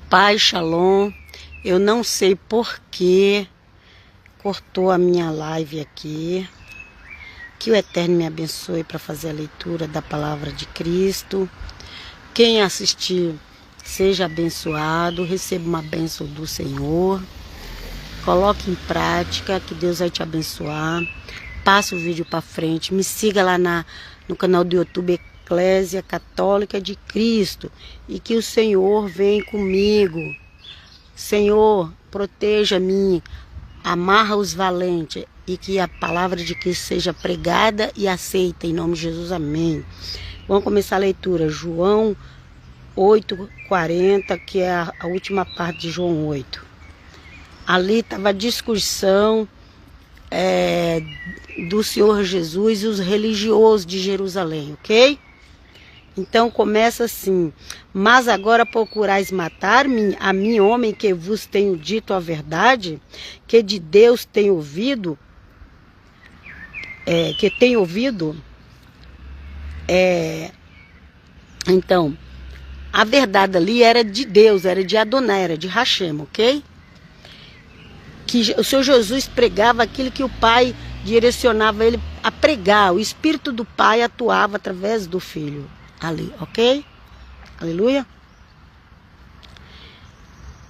Pai, Shalom, eu não sei por que cortou a minha live aqui. Que o Eterno me abençoe para fazer a leitura da palavra de Cristo. Quem assistir, seja abençoado, receba uma bênção do Senhor. Coloque em prática, que Deus vai te abençoar. Passa o vídeo para frente, me siga lá no canal do YouTube Eclésia Católica de Cristo, e que o Senhor venha comigo. Senhor, proteja-me, amarra os valentes, e que a palavra de Cristo seja pregada e aceita, em nome de Jesus, amém. Vamos começar a leitura, João 8:40, que é a última parte de João 8. Ali estava a discussão do Senhor Jesus e os religiosos de Jerusalém, ok? Então começa assim: mas agora procurais matar-me, a mim, homem, que vos tenho dito a verdade, que de Deus tenho ouvido, Então, a verdade ali era de Deus, era de Adonai, era de Hashem, ok? Que o Senhor Jesus pregava aquilo que o Pai direcionava ele a pregar. O Espírito do Pai atuava através do Filho ali, ok? Aleluia.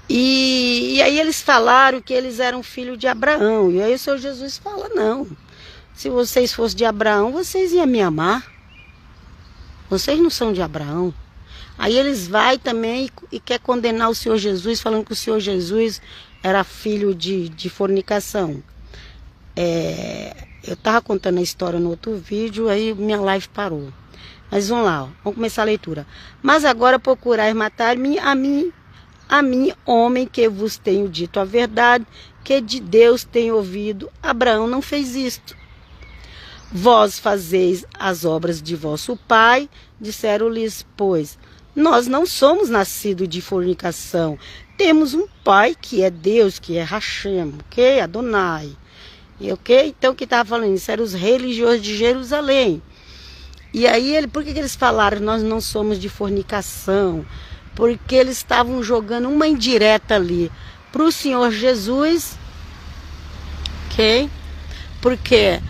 E aí eles falaram que eles eram filhos de Abraão. E aí o Senhor Jesus fala: não, se vocês fossem de Abraão, vocês iam me amar. Vocês não são de Abraão. Aí eles vão também e quer condenar o Senhor Jesus, falando que o Senhor Jesus era filho de fornicação. Eu estava contando a história no outro vídeo, aí minha live parou. Mas vamos lá, vamos começar a leitura. Mas agora procurais matar-me, a mim, homem, que vos tenho dito a verdade, que de Deus tenho ouvido. Abraão não fez isto. Vós fazeis as obras de vosso pai, disseram-lhes, pois, nós não somos nascidos de fornicação. Temos um pai que é Deus, que é Hashem, ok? Adonai. Ok? Então o que estava falando isso? Eram os religiosos de Jerusalém. E aí, por que eles falaram nós não somos de fornicação? Porque eles estavam jogando uma indireta ali para o Senhor Jesus, ok? Porque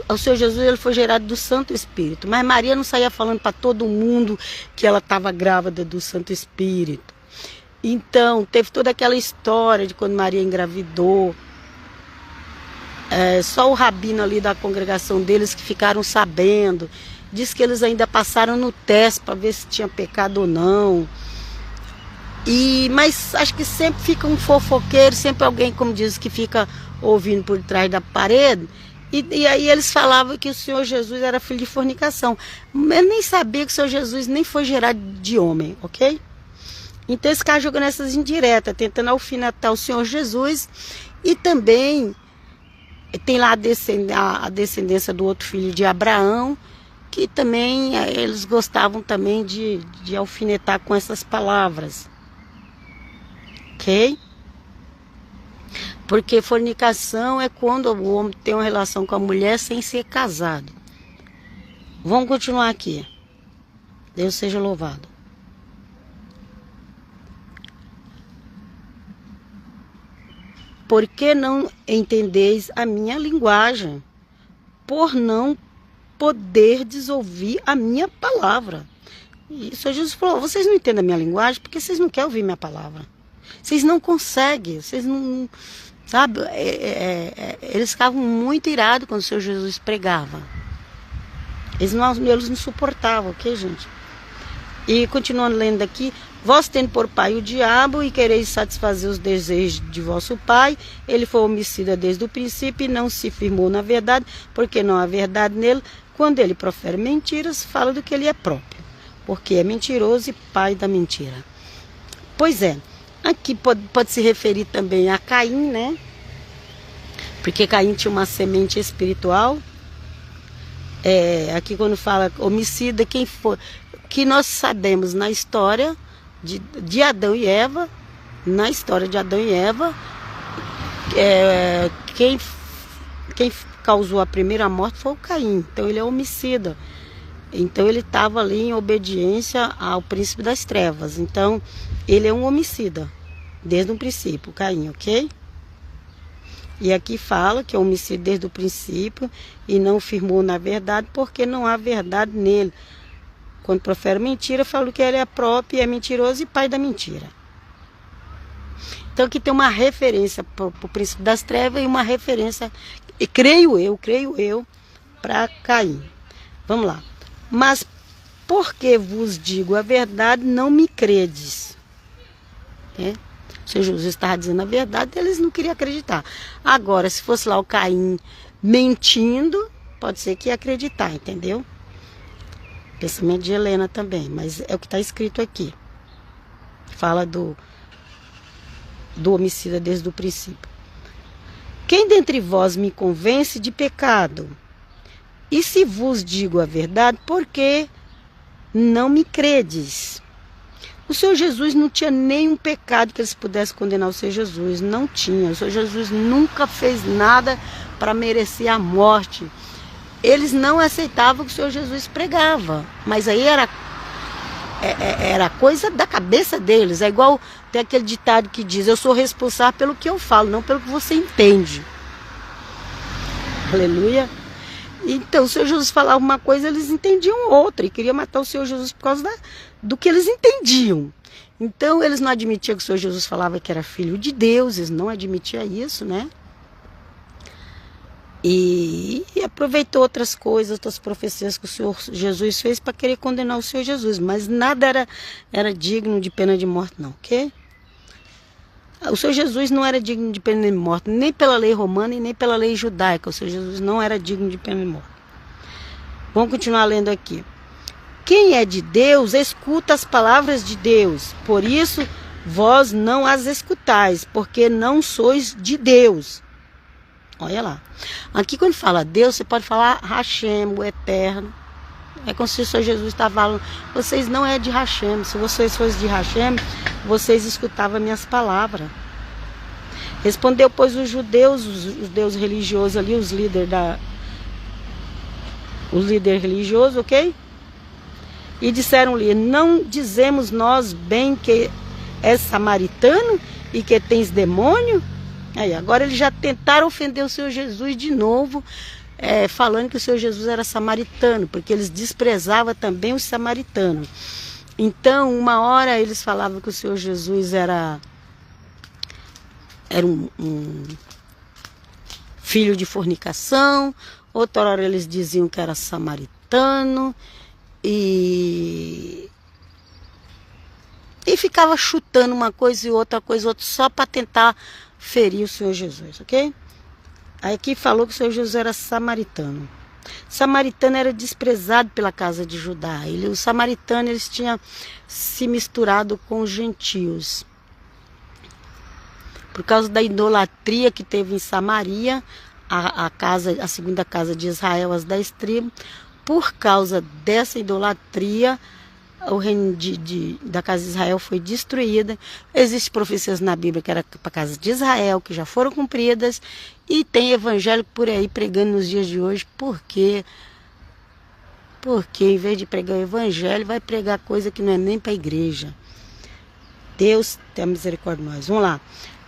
o Senhor Jesus ele foi gerado do Santo Espírito, mas Maria não saía falando para todo mundo que ela estava grávida do Santo Espírito. Então, teve toda aquela história de quando Maria engravidou. Só o rabino ali da congregação deles que ficaram sabendo. Diz que eles ainda passaram no teste para ver se tinha pecado ou não. Mas acho que sempre fica um fofoqueiro, sempre alguém, como diz, que fica ouvindo por trás da parede. E aí eles falavam que o Senhor Jesus era filho de fornicação. Eu nem sabia que o Senhor Jesus nem foi gerado de homem, ok? Então esse cara jogando essas indiretas, tentando alfinetar o Senhor Jesus. E também tem lá a descendência do outro filho de Abraão, que também eles gostavam também de alfinetar com essas palavras. Ok? Porque fornicação é quando o homem tem uma relação com a mulher sem ser casado. Vamos continuar aqui. Deus seja louvado. Por que não entendeis a minha linguagem? Por não poderdes ouvir a minha palavra. E o Senhor Jesus falou: vocês não entendem a minha linguagem porque vocês não querem ouvir minha palavra. Vocês não conseguem, vocês não... Sabe? Eles ficavam muito irados quando o Senhor Jesus pregava. Eles não suportavam, ok, gente? E continuando lendo aqui: vós tendo por pai o diabo e quereis satisfazer os desejos de vosso pai, ele foi homicida desde o princípio e não se firmou na verdade, porque não há verdade nele. Quando ele profere mentiras, fala do que ele é próprio, porque é mentiroso e pai da mentira. Pois é, aqui pode se referir também a Caim, né? Porque Caim tinha uma semente espiritual. Aqui quando fala homicida, quem foi... que nós sabemos na história de Adão e Eva, quem causou a primeira morte foi o Caim. Então ele é homicida. Então ele estava ali em obediência ao príncipe das trevas. Então ele é um homicida, desde o princípio, Caim, ok? E aqui fala que é homicida desde o princípio e não firmou na verdade porque não há verdade nele. Quando profere mentira, fala que ele é próprio, é mentiroso e pai da mentira. Então aqui tem uma referência para o príncipe das trevas e uma referência, e creio eu, para Caim. Vamos lá. Mas porque vos digo a verdade, não me credes. O Senhor Jesus estava dizendo a verdade, eles não queriam acreditar. Agora, se fosse lá o Caim mentindo, pode ser que ia acreditar, entendeu? Pensamento de Helena também, mas é o que está escrito aqui. Fala do homicida desde o princípio. Quem dentre vós me convence de pecado? E se vos digo a verdade, por que não me credes? O Senhor Jesus não tinha nenhum pecado que eles pudessem condenar o Senhor Jesus. Não tinha. O Senhor Jesus nunca fez nada para merecer a morte. Eles não aceitavam o que o Senhor Jesus pregava. Mas aí era coisa da cabeça deles. É igual tem aquele ditado que diz: eu sou responsável pelo que eu falo, não pelo que você entende. Aleluia. Então, o Senhor Jesus falava uma coisa, eles entendiam outra. E queriam matar o Senhor Jesus por causa do que eles entendiam. Então, eles não admitiam que o Senhor Jesus falava que era filho de Deus. Eles não admitiam isso, né? E aproveitou outras coisas, outras profecias que o Senhor Jesus fez para querer condenar o Senhor Jesus. Mas nada era digno de pena de morte, não, ok? O Senhor Jesus não era digno de pena de morte, nem pela lei romana e nem pela lei judaica. O Senhor Jesus não era digno de pena de morte. Vamos continuar lendo aqui. Quem é de Deus, escuta as palavras de Deus. Por isso, vós não as escutais, porque não sois de Deus. Olha lá. Aqui, quando fala Deus, você pode falar Hashem, o Eterno. É como se o Senhor Jesus estava falando: vocês não é de Hashem. Se vocês fossem de Hashem, vocês escutavam minhas palavras. Respondeu, pois, os judeus, os deuses religiosos ali, os líderes religiosos, ok? E disseram-lhe: não dizemos nós bem que és samaritano e que tens demônio? Aí, agora eles já tentaram ofender o Senhor Jesus de novo, falando que o Senhor Jesus era samaritano, porque eles desprezavam também os samaritanos. Então, uma hora eles falavam que o Senhor Jesus era um filho de fornicação, outra hora eles diziam que era samaritano, e ficava chutando uma coisa e outra, só para tentar ferir o Senhor Jesus, ok? Aí aqui falou que o Senhor Jesus era samaritano. Samaritano era desprezado pela casa de Judá. Os samaritanos eles tinham se misturado com os gentios. Por causa da idolatria que teve em Samaria, a segunda casa de Israel, as 10 tribos, por causa dessa idolatria, o reino da casa de Israel foi destruída. Existem profecias na Bíblia que era para a casa de Israel, que já foram cumpridas, e tem evangélico por aí pregando nos dias de hoje, porque em vez de pregar o evangelho, vai pregar coisa que não é nem para a igreja. Deus tenha misericórdia de nós. Vamos lá.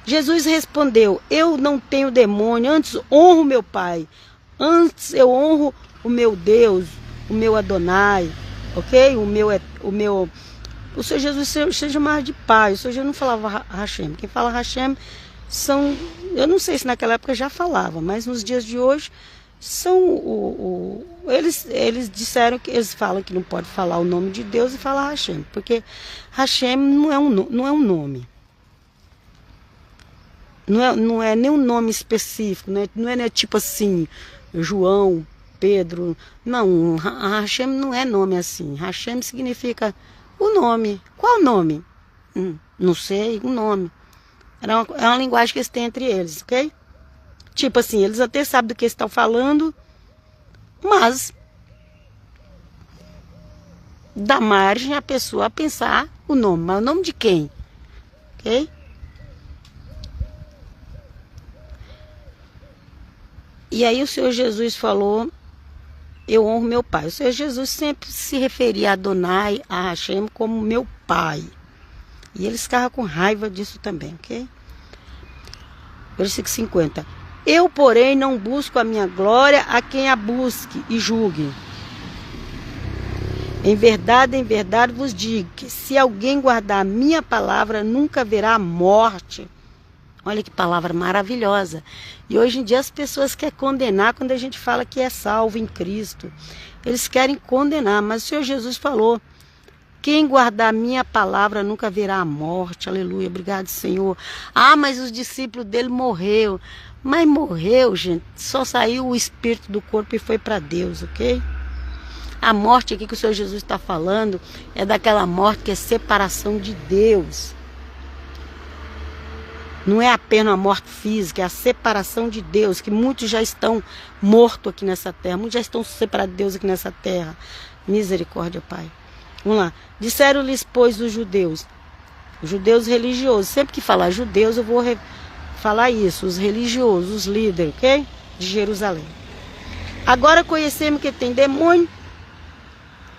Jesus respondeu: eu não tenho demônio, antes honro meu Pai, antes eu honro o meu Deus, o meu Adonai, ok? O Senhor Jesus se chamava de Pai. O Senhor Jesus não falava Hashem. Quem fala Hashem são, eu não sei se naquela época já falava, mas nos dias de hoje são eles disseram que eles falam que não pode falar o nome de Deus e falar Hashem, porque Hashem não é um nome. Não é nem um nome específico, não é tipo assim, João, Pedro. Não, Hashem não é nome assim. Hashem significa o nome. Qual nome? Não sei, o nome. É uma linguagem que eles têm entre eles, ok? Tipo assim, eles até sabem do que estão falando, mas dá margem a pessoa a pensar o nome. Mas o nome de quem? Ok? E aí o Senhor Jesus falou eu honro meu pai. O Senhor Jesus sempre se referia a Adonai, a Hashem, como meu pai. E eles ficavam com raiva disso também, ok? Versículo 50. Eu, porém, não busco a minha glória a quem a busque e julgue. Em verdade vos digo que se alguém guardar a minha palavra, nunca verá morte. Olha que palavra maravilhosa. E hoje em dia as pessoas querem condenar quando a gente fala que é salvo em Cristo. Eles querem condenar, mas o Senhor Jesus falou: quem guardar a minha palavra nunca verá a morte. Aleluia, obrigado, Senhor. Ah, mas os discípulos dele morreu. Mas morreu, gente, só saiu o espírito do corpo e foi para Deus, ok? A morte aqui que o Senhor Jesus está falando é daquela morte que é separação de Deus. Não é apenas a morte física, é a separação de Deus, que muitos já estão mortos aqui nessa terra, muitos já estão separados de Deus aqui nessa terra. Misericórdia, Pai. Vamos lá. Disseram-lhes, pois, os judeus religiosos. Sempre que falar judeus, eu vou falar isso. Os religiosos, os líderes, ok? De Jerusalém. Agora conhecemos que tem demônio,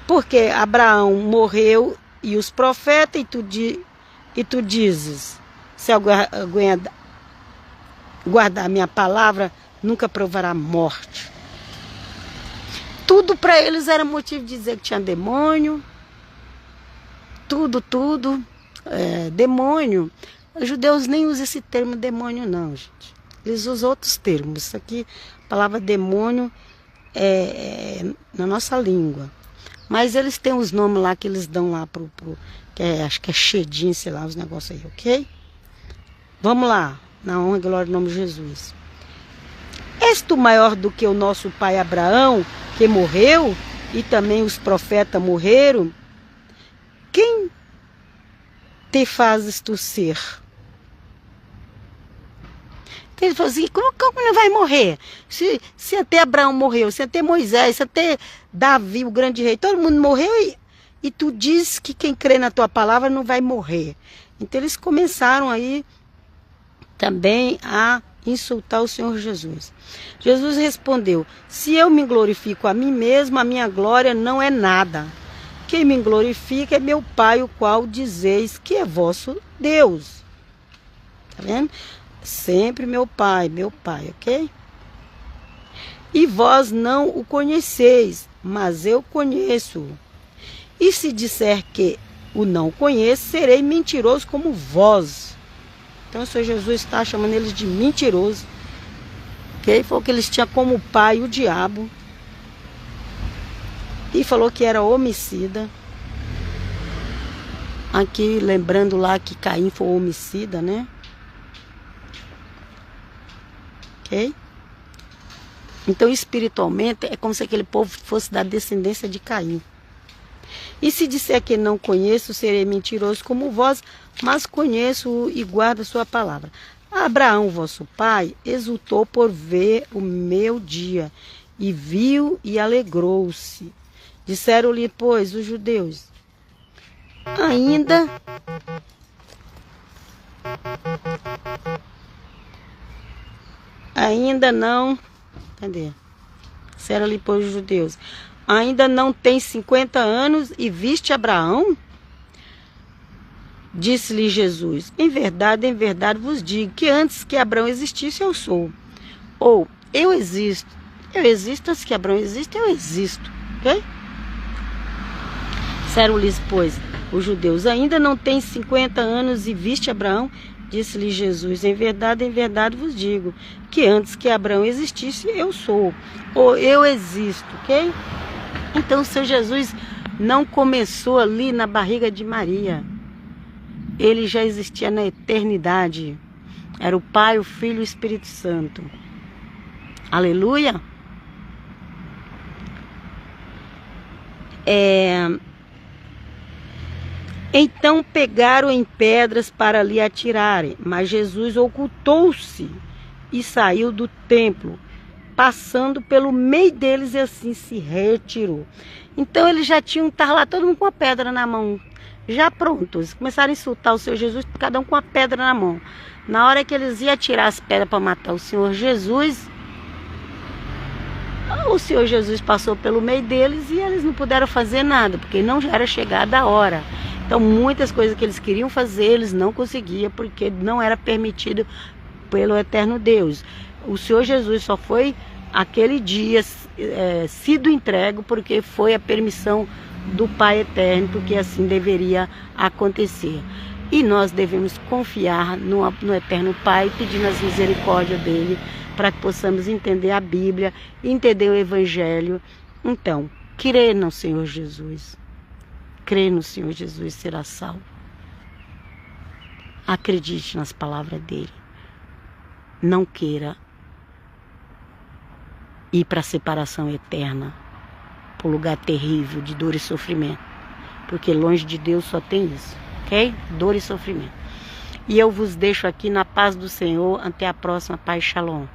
porque Abraão morreu e os profetas, e tu dizes, se alguém guardar a minha palavra, nunca provará morte. Tudo para eles era motivo de dizer que tinha demônio. Tudo, demônio. Os judeus nem usam esse termo demônio, não, gente. Eles usam outros termos. Isso aqui, a palavra demônio é na nossa língua. Mas eles têm os nomes lá que eles dão lá acho que é Shedim, sei lá, os negócios aí, ok? Vamos lá, na honra e glória do nome de Jesus. És tu maior do que o nosso pai Abraão, que morreu, e também os profetas morreram? Quem te fazes tu ser? Então ele falou assim, como não vai morrer? Se até Abraão morreu, se até Moisés, se até Davi, o grande rei, todo mundo morreu e tu dizes que quem crê na tua palavra não vai morrer. Então eles começaram aí também a insultar o Senhor Jesus. Jesus respondeu, se eu me glorifico a mim mesmo, a minha glória não é nada. Quem me glorifica é meu Pai, o qual dizeis que é vosso Deus. Tá vendo? Sempre meu Pai, ok? E vós não o conheceis, mas eu conheço-o. E se disser que o não conheço, serei mentiroso como vós. Então o Senhor Jesus está chamando eles de mentiroso. Ok? Falou que eles tinham como pai o diabo. E falou que era homicida. Aqui lembrando lá que Caim foi homicida, né? Ok? Então espiritualmente é como se aquele povo fosse da descendência de Caim. E se disser que não conheço, serei mentiroso como vós, mas conheço e guardo a sua palavra. Abraão, vosso pai, exultou por ver o meu dia, e viu e alegrou-se. Disseram-lhe, pois, os judeus, ainda não, Disseram-lhe, pois, os judeus, ainda não tem 50 anos e viste Abraão? Disse-lhe Jesus, em verdade vos digo, que antes que Abraão existisse, eu sou. Ou, eu existo antes que Abraão existe, eu existo. Ok? Disseram-lhes, pois, os judeus, ainda não tem 50 anos e viste Abraão? Disse-lhe Jesus, em verdade vos digo, que antes que Abraão existisse, eu sou. Ou, eu existo, ok? Então, o Senhor Jesus não começou ali na barriga de Maria. Ele já existia na eternidade. Era o Pai, o Filho e o Espírito Santo. Aleluia. Então pegaram em pedras para lhe atirarem, mas Jesus ocultou-se e saiu do templo, passando pelo meio deles, e assim se retirou. Então eles já tinham, estavam lá todo mundo com a pedra na mão, já prontos. Começaram a insultar o Senhor Jesus, cada um com a pedra na mão. Na hora que eles iam atirar as pedras para matar o Senhor Jesus, O Senhor Jesus passou pelo meio deles e eles não puderam fazer nada, porque não era chegada a hora. Então muitas coisas que eles queriam fazer, eles não conseguiam, porque não era permitido pelo eterno Deus. O Senhor Jesus só foi aquele dia sido entregue porque foi a permissão do Pai Eterno, porque assim deveria acontecer. E nós devemos confiar no Eterno Pai, pedindo as misericórdias dele, para que possamos entender a Bíblia, entender o Evangelho. Então, crê no Senhor Jesus. Crê no Senhor Jesus, será salvo. Acredite nas palavras dele. Não queira ir para a separação eterna, para o lugar terrível de dor e sofrimento. Porque longe de Deus só tem isso, ok? Dor e sofrimento. E eu vos deixo aqui na paz do Senhor. Até a próxima. Paz, Shalom.